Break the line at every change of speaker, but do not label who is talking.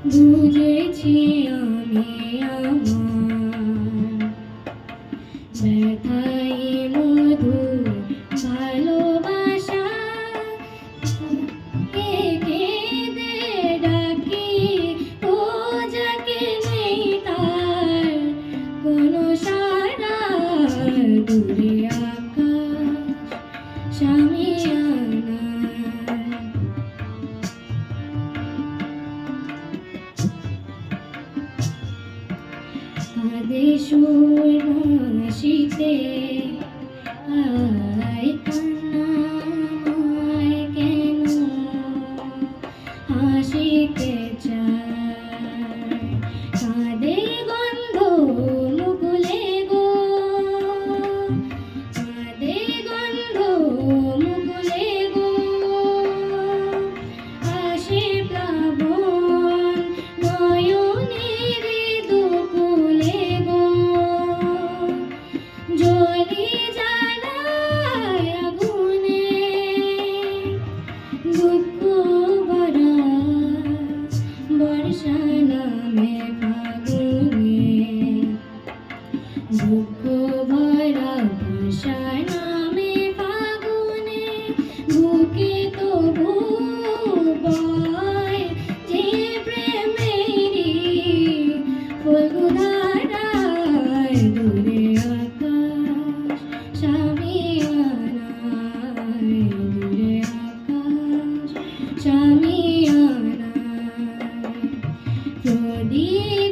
বুঝেছি আমি আমার ব্যথাই মধুর ভালোবাসা কেঁদে ডাকি ও যাকে নেই তার কোনো সারা দূরে আকাশ শামিয়ানা আদেশুর হাসিতে আয় কান্নায় কেন হাসিতে চায় কাঁদে গন্ধ মুকুলে গো কাঁদে গন্ধ মুকুলে গো আসে প্লাবন নয়নের দুকুলে গো জ্বলি জ্বালায় আগুনে দুঃখ ভরা বর্ষা নামে ফাগুনে দুঃখ ভরা বর্ষা নামে ফাগুনে বুকে তবু বয় যে প্রেমেরই ফুলধারায় দূরে আকাশ শামিয়ানায় দূরে আকাশ শামিয়ানায় প্রদীপ